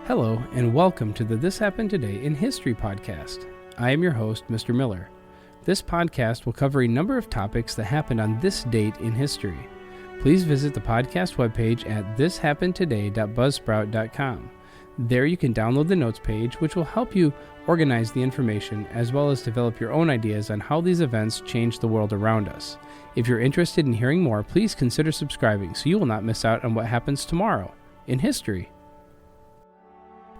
Hello, and welcome to the This Happened Today in History podcast. I am your host, Mr. Miller. This podcast will cover a number of topics that happened on this date in history. Please visit the podcast webpage at thishappenedtoday.buzzsprout.com. There you can download the notes page, which will help you organize the information as well as develop your own ideas on how these events change the world around us. If you're interested in hearing more, please consider subscribing so you will not miss out on what happens tomorrow in history.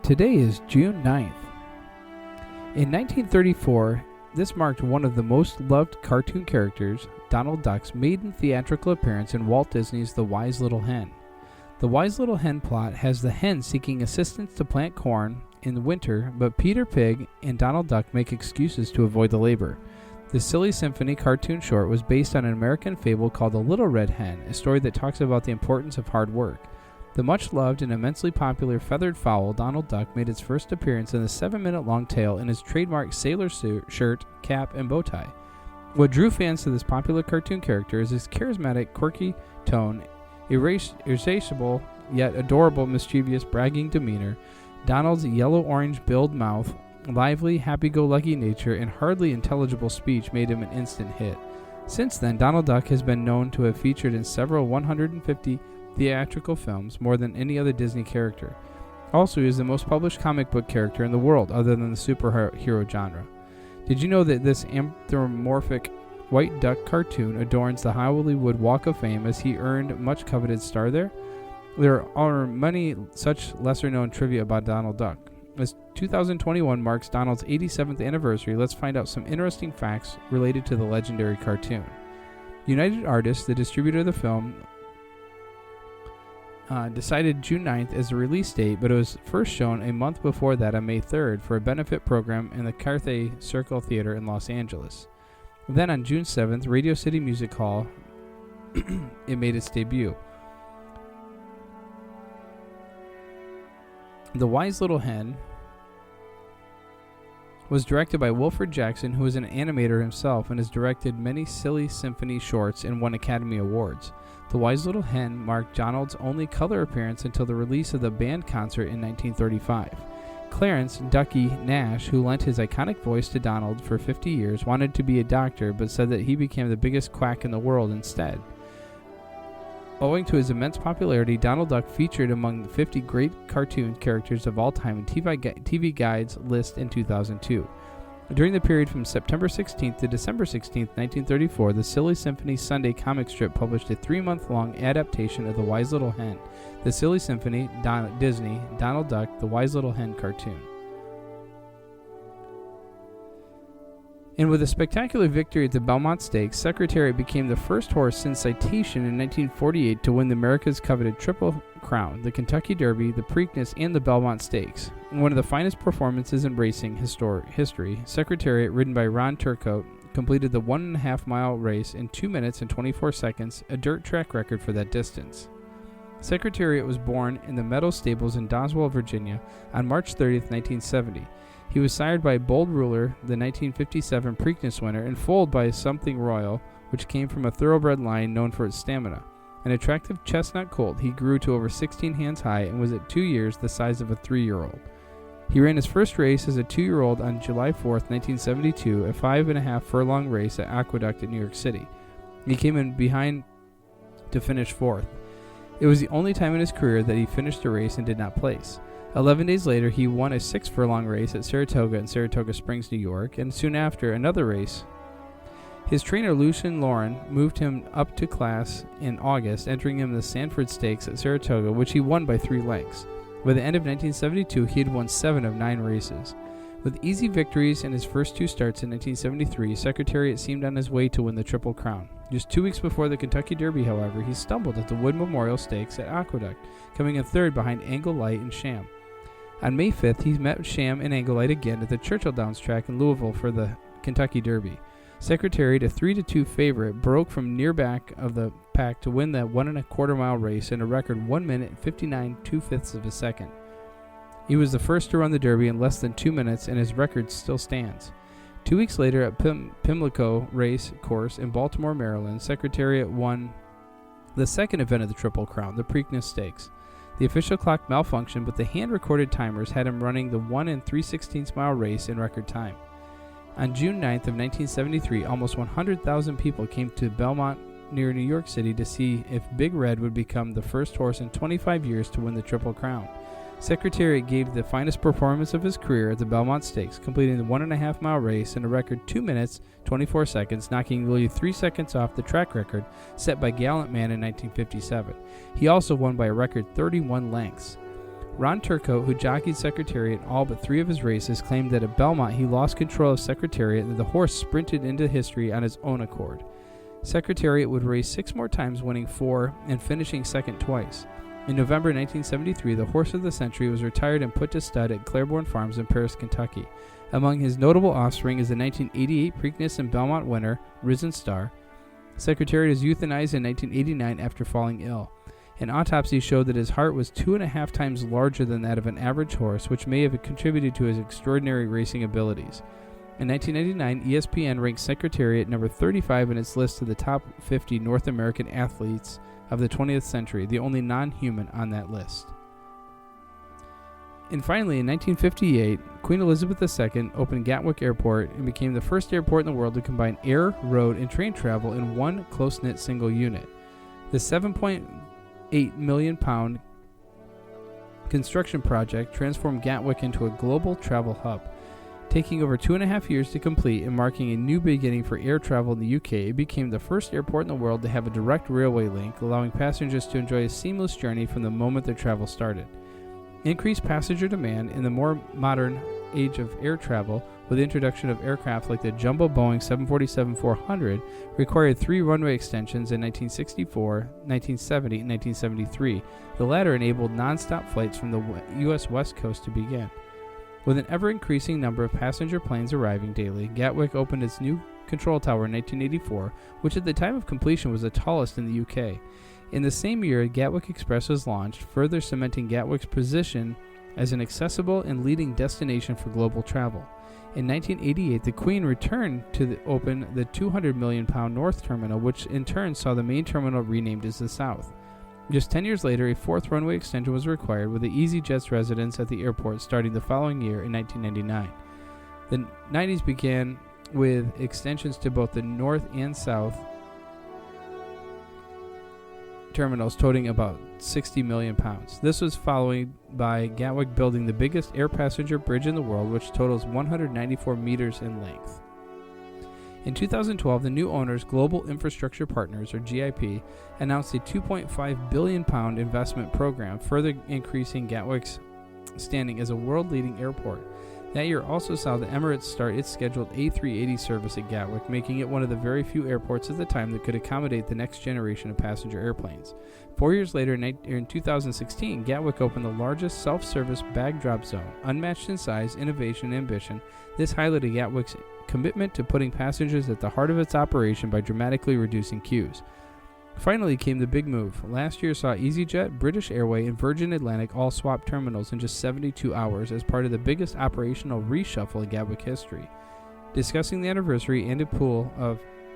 Today is June 9th. In 1934, this marked one of the most loved cartoon characters, Donald Duck's maiden theatrical appearance in Walt Disney's The Wise Little Hen. The Wise Little Hen plot has the hen seeking assistance to plant corn in the winter, but Peter Pig and Donald Duck make excuses to avoid the labor. The Silly Symphony cartoon short was based on an American fable called The Little Red Hen, a story that talks about the importance of hard work. The much-loved and immensely popular feathered fowl, Donald Duck, made its first appearance in the 7-minute-long tale in his trademark sailor shirt, cap, and bow tie. What drew fans to this popular cartoon character is his charismatic, quirky tone, irascible yet adorable, mischievous, bragging demeanor, Donald's yellow-orange billed mouth, lively, happy-go-lucky nature, and hardly intelligible speech made him an instant hit. Since then, Donald Duck has been known to have featured in several 150 theatrical films, more than any other Disney character. Also, he is the most published comic book character in the world, other than the superhero genre. Did you know that this anthropomorphic white duck cartoon adorns the Hollywood Walk of Fame, as he earned much coveted star there? There are many such lesser-known trivia about Donald Duck. As 2021 marks Donald's 87th anniversary, let's find out some interesting facts related to the legendary cartoon. United Artists, the distributor of the film, decided June 9th as the release date, but it was first shown a month before that on May 3rd for a benefit program in the Cathay Circle Theater in Los Angeles. Then on June 7th, Radio City Music Hall, it made its debut. The Wise Little Hen was directed by Wilfred Jackson, who is an animator himself and has directed many Silly Symphony shorts and won Academy Awards. The Wise Little Hen marked Donald's only color appearance until the release of the band concert in 1935. Clarence Ducky Nash, who lent his iconic voice to Donald for 50 years, wanted to be a doctor but said that he became the biggest quack in the world instead. Owing to his immense popularity, Donald Duck featured among the 50 great cartoon characters of all time in TV Guide's list in 2002. During the period from September 16th to December 16th, 1934, the Silly Symphony Sunday comic strip published a 3-month-long adaptation of The Wise Little Hen, The Silly Symphony, Disney, Donald Duck, The Wise Little Hen cartoon. And with a spectacular victory at the Belmont Stakes, Secretariat became the first horse since Citation in 1948 to win the America's coveted Triple Crown, the Kentucky Derby, the Preakness, and the Belmont Stakes. One of the finest performances in racing history, Secretariat, ridden by Ron Turcotte, completed the 1.5-mile race in 2 minutes and 24 seconds, a dirt track record for that distance. Secretariat was born in the Meadows Stables in Doswell, Virginia, on March 30th, 1970. He was sired by Bold Ruler, the 1957 Preakness winner, and foaled by Something Royal, which came from a thoroughbred line known for its stamina. An attractive chestnut colt, he grew to over 16 hands high and was at 2 years the size of a 3-year-old. He ran his first race as a 2-year-old on July 4th, 1972, a 5.5 furlong race at Aqueduct in New York City. He came in behind to finish 4th. It was the only time in his career that he finished a race and did not place. 11 days later, he won a 6-furlong race at Saratoga in Saratoga Springs, New York, and soon after, another race. His trainer, Lucien Lauren, moved him up to class in August, entering him in the Sanford Stakes at Saratoga, which he won by 3 lengths. By the end of 1972, he had won 7 of 9 races. With easy victories in his first 2 starts in 1973, Secretariat seemed on his way to win the Triple Crown. Just 2 weeks before the Kentucky Derby, however, he stumbled at the Wood Memorial Stakes at Aqueduct, coming in 3rd behind Angle Light and Sham. On May 5th, he met Sham and Angle Light again at the Churchill Downs track in Louisville for the Kentucky Derby. Secretariat, a 3-2 favorite, broke from near back of the pack to win that 1.25-mile race in a record 1 minute and 59 2/5 of a second. He was the first to run the Derby in less than 2 minutes, and his record still stands. 2 weeks later at Pimlico Race Course in Baltimore, Maryland, Secretariat won the second event of the Triple Crown, the Preakness Stakes. The official clock malfunctioned, but the hand-recorded timers had him running the 1 3/16 mile race in record time. On June 9th of 1973, almost 100,000 people came to Belmont near New York City to see if Big Red would become the first horse in 25 years to win the Triple Crown. Secretariat gave the finest performance of his career at the Belmont Stakes, completing the 1.5 mile race in a record 2 minutes, 24 seconds, knocking nearly 3 seconds off the track record set by Gallant Man in 1957. He also won by a record 31 lengths. Ron Turcotte, who jockeyed Secretariat in all but 3 of his races, claimed that at Belmont he lost control of Secretariat and the horse sprinted into history on his own accord. Secretariat would race 6 more times, winning 4 and finishing second twice. In November 1973, the horse of the century was retired and put to stud at Claiborne Farms in Paris, Kentucky. Among his notable offspring is the 1988 Preakness and Belmont winner, Risen Star. Secretariat was euthanized in 1989 after falling ill. An autopsy showed that his heart was 2.5 times larger than that of an average horse, which may have contributed to his extraordinary racing abilities. In 1999, ESPN ranked Secretariat number 35 in its list of the top 50 North American athletes of the 20th century, the only non-human on that list. And finally, in 1958, Queen Elizabeth II opened Gatwick Airport and became the first airport in the world to combine air, road, and train travel in one close-knit single unit. The £7.8 million construction project transformed Gatwick into a global travel hub. Taking over 2.5 years to complete and marking a new beginning for air travel in the UK, it became the first airport in the world to have a direct railway link, allowing passengers to enjoy a seamless journey from the moment their travel started. Increased passenger demand in the more modern age of air travel, with the introduction of aircraft like the jumbo Boeing 747-400, required 3 runway extensions in 1964, 1970, and 1973. The latter enabled non-stop flights from the U.S. West Coast to begin. With an ever-increasing number of passenger planes arriving daily, Gatwick opened its new control tower in 1984, which at the time of completion was the tallest in the UK. In the same year, Gatwick Express was launched, further cementing Gatwick's position as an accessible and leading destination for global travel. In 1988, the Queen returned to open the £200 million North Terminal, which in turn saw the main terminal renamed as the South. Just 10 years later, a 4th runway extension was required, with the EasyJet's residence at the airport starting the following year in 1999. The 90s began with extensions to both the North and South terminals totaling about £60 million. This was followed by Gatwick building the biggest air passenger bridge in the world, which totals 194 meters in length. In 2012, the new owners, Global Infrastructure Partners, or GIP, announced a £2.5 billion investment program, further increasing Gatwick's standing as a world-leading airport. That year also saw the Emirates start its scheduled A380 service at Gatwick, making it one of the very few airports at the time that could accommodate the next generation of passenger airplanes. 4 years later, in 2016, Gatwick opened the largest self-service bag drop zone. Unmatched in size, innovation, and ambition, this highlighted Gatwick's commitment to putting passengers at the heart of its operation by dramatically reducing queues. Finally came the big move. Last year saw EasyJet, British Airways, and Virgin Atlantic all swap terminals in just 72 hours as part of the biggest operational reshuffle in Gatwick history. Discussing the anniversary, Andy Poole,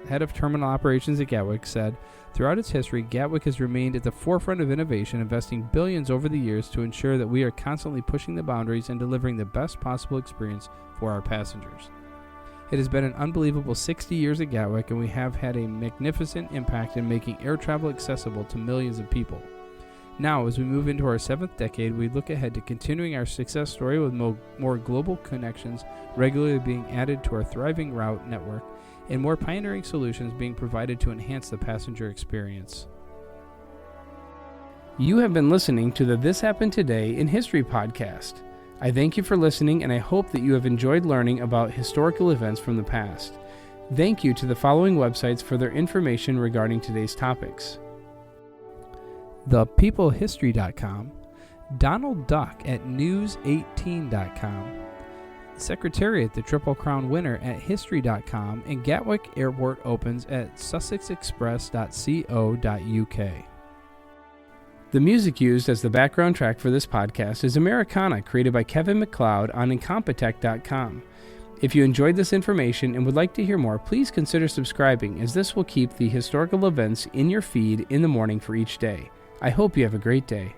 head of terminal operations at Gatwick, said, "Throughout its history, Gatwick has remained at the forefront of innovation, investing billions over the years to ensure that we are constantly pushing the boundaries and delivering the best possible experience for our passengers. It has been an unbelievable 60 years at Gatwick, and we have had a magnificent impact in making air travel accessible to millions of people. Now, as we move into our 7th decade, we look ahead to continuing our success story with more global connections regularly being added to our thriving route network and more pioneering solutions being provided to enhance the passenger experience." You have been listening to the This Happened Today in History podcast. I thank you for listening, and I hope that you have enjoyed learning about historical events from the past. Thank you to the following websites for their information regarding today's topics: ThePeopleHistory.com, Donald Duck at News18.com, Secretariat, the Triple Crown winner at History.com, and Gatwick Airport opens at sussexexpress.co.uk. The music used as the background track for this podcast is Americana, created by Kevin MacLeod on Incompetech.com. If you enjoyed this information and would like to hear more, please consider subscribing, as this will keep the historical events in your feed in the morning for each day. I hope you have a great day.